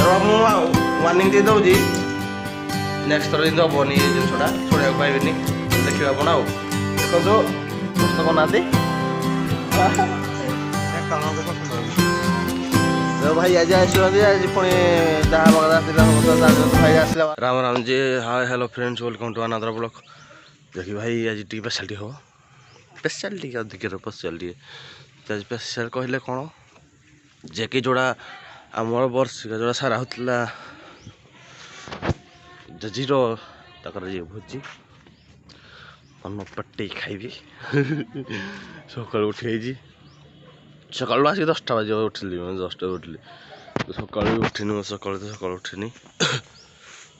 Warning दे दौजी next थर जिन हेनी ये जिनसा शुणा पाइबे देखिए आप देखो पुस्तक बनाते भाई आज आज पुणी भाई आसला Ram Ram ji hi hello friends welcome to another blog देखिए भाई आज टी स्पेशलिटी हो स्पेशलिटी क्या देखिए स्पेशलिटी आज स्पेशल कहले कौन जे कि जोड़ा आमर वर्षिका जोड़ा सारा होता जजीर तक भोजी मन पट्टे खाइबी सकाल उठी सकाल आसिक 10टा बजे उठिली मैं 10टा उठिली सकाल उठिनी सकाल तो सकाल उठिनी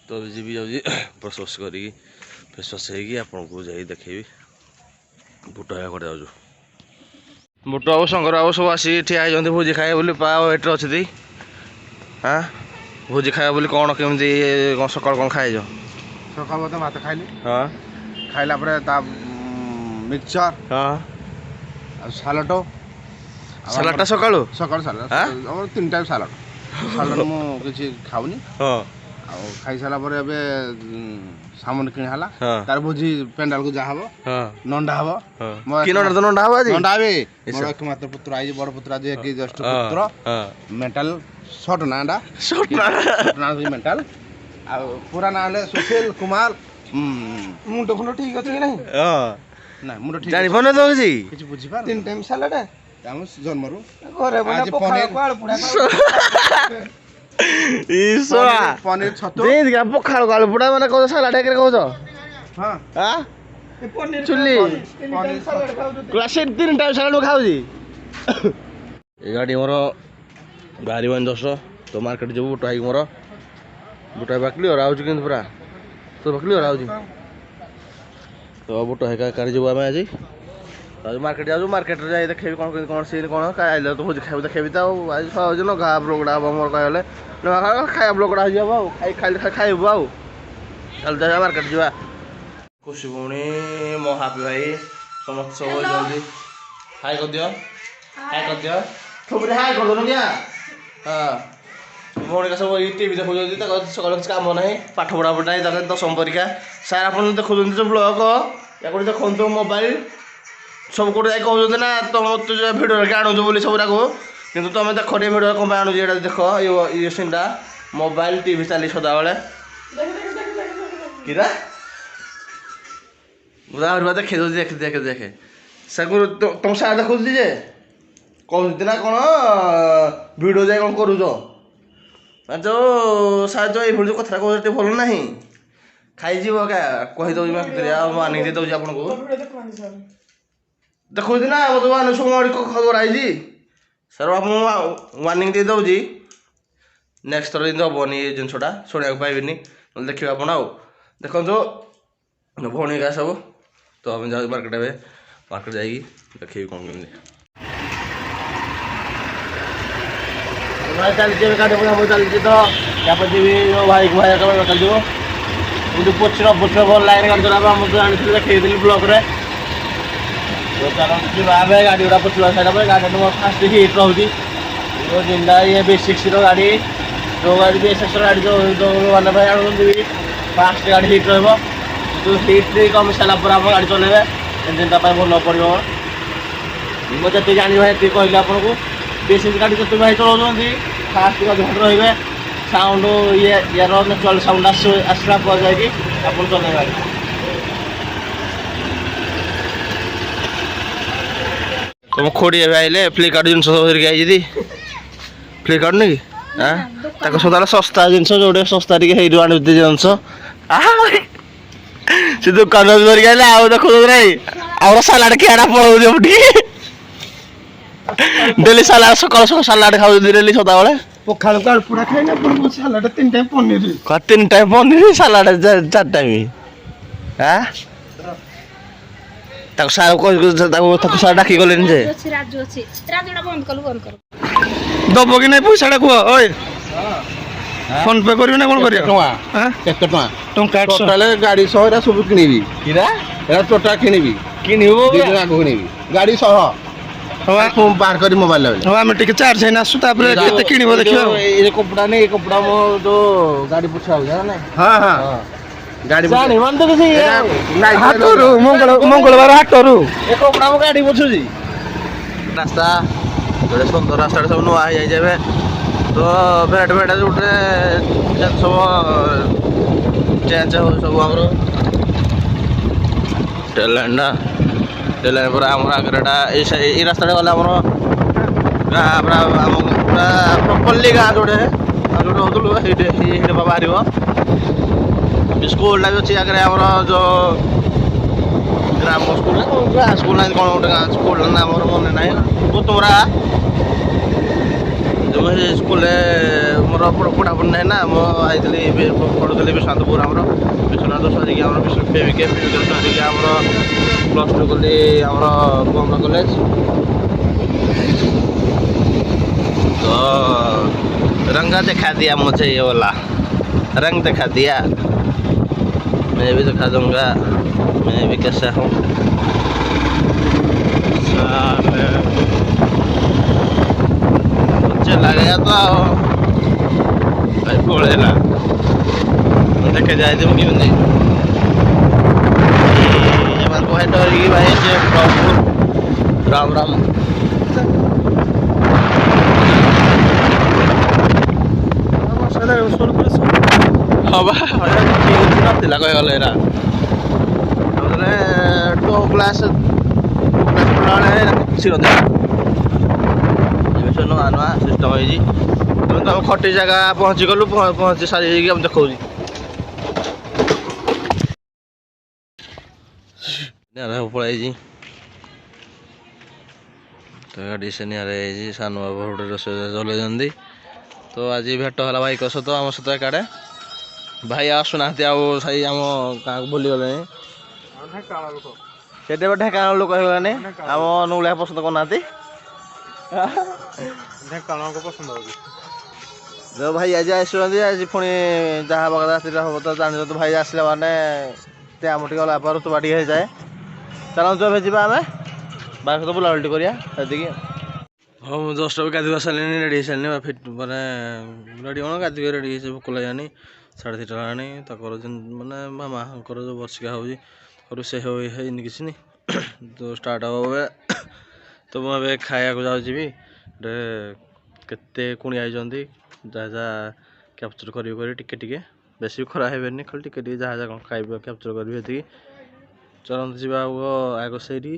तो जी जाऊँगी ब्रश ब्रश करी फेस वाश होगी आपको जाई देखेबी बुट हेगा कर जाऊँ बुट बाबू शंकर बाबू सब आसी ठिया होती भोजी खाए बोली पा एटे अच्छी हाँ भोजी खाए बोली कौन केमती सकाल कौन खाए सकाल मत भात खाइली हाँ खाइला परे ता मिक्सचर हाँ सालाड सालाडटा सकाळु सकाळ सालाड हमर 3 टाइम सालाड सालाड मु किछि खाउनी हां आ खाइ साला परे एबे सामान किन हला हाँ। तार भोजी पेंडाल को जा हबो हां नंडा हबो कि नंडा हबो आजी नंडा बे मोर एकमात्र पुत्र आइ बड़ पुत्र आज कि जस्ट पुत्र मेंटल शॉट नांडा मेंटल आ पूरा ना हले सुशील कुमार मुंडो फुंडो ठीक अछि कि नहीं हां ना मुंडो ठीक जानि बने दो जी किछि बुझि पार 3 टाइम सालाड हम जन्मरु घरे बना पखाळ पाळ पुडा ईसवा पनीर छतु देख का पखाळ गाल पुडा माने को सालाड के कहू छ हां हां पनीर चुल्ली पनीर सालाड खाउ क्लास 3 टाइम सालाड खाऊ जी ए गाडी मोर बारी बन 10 तो मार्केट जब बुटाई मोर बुटाई बाकली और आउज किन पूरा तो बाकली और आउज तो बुटा है का कर जब हम आज मार्केट जाऊ मार्केट जाए देखे कौन सीन कौन खाइल तो भोज खाइब देखेबी तो आज सहज न घा ब्लगड़ा मोर कहले खाया ब्लगड़ा हो जाब खाई खाइब आउ चल जा मार्केट जा खुशी भौणी मो हापी भाई समस्त सब जल्दी हाय कर दियो थोबरे हाय कर दो क्या हाँ भौणी का सब टीवी देखो सकाल किसी काम ना पाठ पढ़ा पढ़ा नहीं 10वीं परीक्षा सार आप देखुं जो ब्लग या देखो मोबाइल सब कौटे जाए कहते ना तुम भिडियो आणुच बोली सब को कितु तुम देख टे भिडियो कम आणुच ये देख ये सीनटा मोबाइल टीवी चली सदा बेले किरा देखे देखे देखे देखे सर तुम सार देखु जे कहते ना कौन भिडियो जाए कौन करूच जो सार जो ये कथा कहते भल ना खाईजी क्या कहीदे मानिक दे दूसरी आपको देखो ना मतलब सब खबर आई सर आप वार्निंग दे दौजी नेक्स्ट थर जिन हेनी ये जिनसा शुणा पाइबे देखिए आप देखो भौणी का सब तो हम जाओ मार्केट ए मार्केट जाइए देखिए कौन केमी चलती गाड़ी चलती तो या जी भाई भाई चलो पोच भल लाइन गाड़ी चला जानी देखी ब्लॉक रे तो चलो गाड़ी गुड़ा पचुआ साइड गाड़ी फास्ट हिट रोचे जिंदा ये B6 गाड़ी जो गाड़ी B6 गाड़ी जो मैंने भाई भी फास्ट गाड़ी हिट रो हिट कम सारापर आप गाड़ी चलेबे इंजिन भल पड़ो मुझे जानी भाई कहले आपको B6 गाड़ी जो भाई चलाऊँ फास्ट भल रे साउंड ये यार नेचुरल साउंड आसला पर जाए आप चले गाड़ी तुम खोड़ी आइले फ्लिपकार्ट जिन सब धरिक आई फ्लिपकार्ट नहीं कि सदा सस्ता जिनस जो सस्ता टी आनी जिनस से दुकान धरिक आइले आउ देखो नहीं आउ सालाड किड़ा पड़ो डेली सालाड सकाल सकाल सालाड खाऊ डेली सदा बेले पखाळ काळ पुडा खाइना पर salad 3 time paneer 3 time paneer salad 4 time हाँ ताको सार को ताको सार डाकी गले जे राजू बंद कर दबो कि नहीं पैसा को ओए फोन पे करियो ना कोन करियो हां टका टंका टोटल गाड़ी 100 रा सब किनिबी किरा एरा टोटा किनिबी किनिबो दिना किनिबी गाड़ी 100 ବାହାର କରି ମୋବାଇଲ ହଉ ଆମେ ଟିକେ ଚାର୍ଜ ହେଇନା ଆସୁ ତାପରେ କେତେ କିଣିବ ଦେଖିବା ଆଉ। ଏ କପଡ଼ା ନେଇ ଏ କପଡ଼ା ମୋ ଯୋଉ ଗାଡ଼ି ପଛା ହଉଛି ନା ନାଇଁ ହଁ ହଁ ଗାଡି ଜାଣିବନି ତ କିଛି ହାଟରୁ ମଙ୍ଗଳବାର ହାଟରୁ ଏ କପଡ଼ା ମୋ ଗାଡ଼ି ପଛୁଛି ରାସ୍ତା ଗୋଟେ ସୁନ୍ଦର ରାସ୍ତାଟା ସବୁ ନୂଆ ହେଇଯାଇଛି ଏବେ ତ ବେଡ଼ ବେଡ଼ ଯୋଉଟେ ସବୁ ଚେଞ୍ଜ ହଉଛି ସବୁ ଆମର ଟେଲାଣ୍ଡା ଟେଲାଣ୍ଡ ପରେ ଆମର ଆଗରେ ଏଇଟା ଏଇ ରାସ୍ତାଟା ଗଲେ ଆମର ଗାଁ ପୁରା ଆମ ପୁରା ପ୍ରପରଲି ଗାଁ ଯୋଉଟେ ଆଉ ଯୋଉଟେ ହଉଥିଲୁ ସେଇଠି ବାହାରିବ ସ୍କୁଲଟା ବି ଅଛି ଆଗରେ ଆମର ଯୋଉ ଗ୍ରାମ ସ୍କୁଲ ଗାଁ ସ୍କୁଲ ନାହିଁ କ'ଣ ଗୋଟେ ଗାଁ ସ୍କୁଲ ନା ଆମର ମନେ ନାହିଁ ତୁମରା ଯେଉଁ ସ୍କୁଲରେ ମୋର ପଢ଼ାପଢ଼ି ନାହିଁ ନା ମୁଁ ଆଇଥିଲି ପଢ଼ୁଥିଲି ବିଶ୍ୱନାଥପୁର ଆମର ବିଶ୍ୱନାଥ ସରିକି ଆମର ସରିକି ଆମର ପ୍ଲସ୍ ଟୁ କଲି ଆମର ଗଭର୍ଣ୍ଣମେଣ୍ଟ କଲେଜ तो रंग दिखा दिया मुझे ये वाला रंग दिखा दिया मैं भी दिखा दूंगा मैं भी कैसा हूँ चला गया तो भाई बोलेला देखे जाए तुम क्यों नहीं ये बात को है डर की भाई राम राम হবা নଥିଲା କହିଗଲେ ଏରା ତାପରେ ଟୁ କ୍ଲାସ୍ ପଢ଼ାବେଳେ କିଛି ନଥିଲା ଏବେ ସବୁ ନୂଆ ନୂଆ ସିଷ୍ଟମ୍ ହେଇଛି ତେଣୁ ତ ଆମେ ଖଟି ଜାଗା ପହଞ୍ଚିଗଲୁ ପହଞ୍ଚି ସାରିକି ଆମେ ଦେଖାଉଛି ପଳାଇଛି ତ ଗାଡ଼ି ସେ ନିଆରେ ହେଇଛି ସାନ ବାବୁ ଗୋଟେ ରୋଷେଇ ଚଲେଇଛନ୍ତି ତ ଆଜି ଭେଟ ହେଲା ଭାଇଙ୍କ ସହିତ ଆମ ସହିତ ଏକାଡ଼େ ଭାଇ ଆସୁନାହାନ୍ତି ଆଉ ସେଇ ଆମ ଗାଁକୁ ଭୁଲିଗଲେଣି ସେଠି ଏବେ ଢେଙ୍କାନାଳ ଲୋକ ହେଇଗଲାନି ଆମ ଅନୁଗୁଳିଆ ପସନ୍ଦ କରୁନାହାନ୍ତି ଯେଉଁ ଭାଇ ଆଜି ଆସୁଛନ୍ତି ଆଜି ପୁଣି ଯାହା ହବା କଥା ରାତିରେ ହବ ତ ଜାଣିଛ ଭାଇ ଆସିଲା ମାନେ ଆମ ଟିକେ ଗଲା ପରେ ଋତୁବା ଟିକେ ହେଇଯାଏ ଚାଲନ୍ତୁ ଏବେ ଯିବା ଆମେ ଭାଇ ସହିତ ବୁଲାବୁଲି କରିବା ସେତିକି ହଁ ମୁଁ ଜଷ୍ଟ ବି ଗାଧୋଇବା ସାରିଲିଣି ରେଡ଼ି ହେଇସାରିଲିଣି ମାନେ ରେଡ଼ି କ'ଣ ଗାଧୋଇବା ରେଡ଼ି ହେଇଛି ଭୋକ ଲାଗିଲାନି 3:30 ହେଲାଣି ତାଙ୍କର ମାନେ ମାମାଙ୍କର ଯେଉଁ ବର୍ଷିକା ହେଉଛି ରୋଷେଇ ହେଇନି କିଛି ନି ତ ଷ୍ଟାର୍ଟ ହେବ ଏବେ ତ ମୁଁ ଏବେ ଖାଇବାକୁ ଯାଉଛି ବି କେତେ କୁଣିଆ ଆଇଛନ୍ତି ଯାହା ଯାହା କ୍ୟାପଚର୍ କରି ଟିକେ ଟିକେ ବେଶୀ ଖରା ହେବେନି ଖାଲି ଟିକେ ଟିକେ ଯାହା ଯାହା କ'ଣ ଖାଇବା କ୍ୟାପଚର୍ କରିବି ଏତିକି ଚାଲନ୍ତୁ ଯିବା ଆଗ ସେଇଠି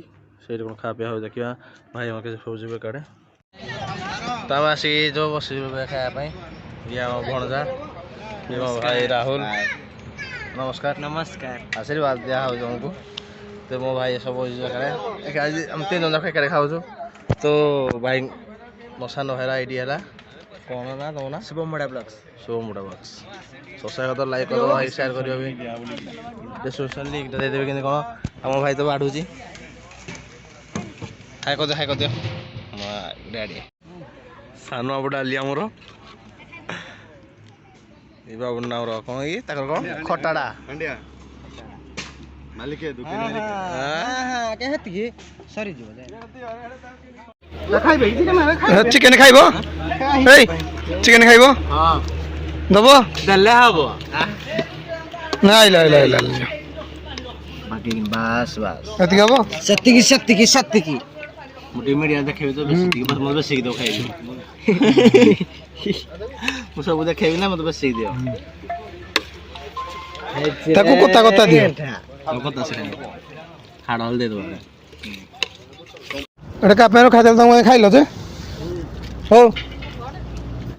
କ'ଣ ଖାଇବା ପିଇବା ହଉ ଦେଖିବା ଭାଇ ଆମ କିଛି ସବୁ ଯିବେ କାଡ଼େ ତ ଆମେ ଆସିକି ଯେଉଁ ବସିଛୁ ଖାଇବା ପାଇଁ ଇଏ ଆମ ଭଣଜା ଇଏ ମୋ ଭାଇ ରାହୁଲ ନମସ୍କାର ନମସ୍କାର ଆଶୀର୍ବାଦ ଦିଆ ହେଉଛି ଆମକୁ ତ ମୋ ଭାଇ ସବୁ ଆଜି ଆମେ 3 ଜଣ ଯାକ ଏକାଡ଼େ ଖାଉଛୁ ତ ଭାଇ ମୋ ସାନ ଭାଇର ଆଇଡି ହେଲା କ'ଣ ନା ତମ ନା ଶୁଭମୁଡ଼ା ବ୍ଲଗ୍ସ ସବସ୍କ୍ରାଇବ୍ କରିଦେବ ଲାଇକ୍ କରିଦେବ ଭାଇ ସେୟାର କରିବ ବି ଡିସ୍କ୍ରିପ୍ସନ୍ ଲିଙ୍କ୍ଟା ଦେଇଦେବେ କେମିତି କ'ଣ ଆମ ଭାଇ ତ ବାଢ଼ୁଛି ହାଇ କରିଦିଅ ଡ୍ୟାଡି ସାନ ବାବୁ ଡାଲି ଆମର ଏ ବାବୁ ନାମର କ'ଣ ଇଏ ତାଙ୍କର କ'ଣ ଖଟାଟା ଚିକେନ ଖାଇବ ଏଇ ଚିକେନ ଖାଇବ ଦବ ଦେଲେ ହବ ନା ଆଇଲା ବାସ୍ ଏତିକି ହବ ସେତିକି ମୁଁ ଟିକେ ମିଡ଼ିଆ ଦେଖେଇବି ତ ବେଶୀ ମୋତେ ବେଶୀକି ଦେବ ଖାଇବି ମୁଁ ସବୁ ଦେଖେଇବି ନା ମୋତେ ବେଶୀକି ଦିଅ ତାକୁ କଥା ଦିଅ କଥା ସେ ହାଡ଼ ହଳ ଦେଇଦେବ ଏଇଟା କାପାଇଁ ଖାଇଦେଲ ତମ ଖାଇଲ ଯେ ହଉ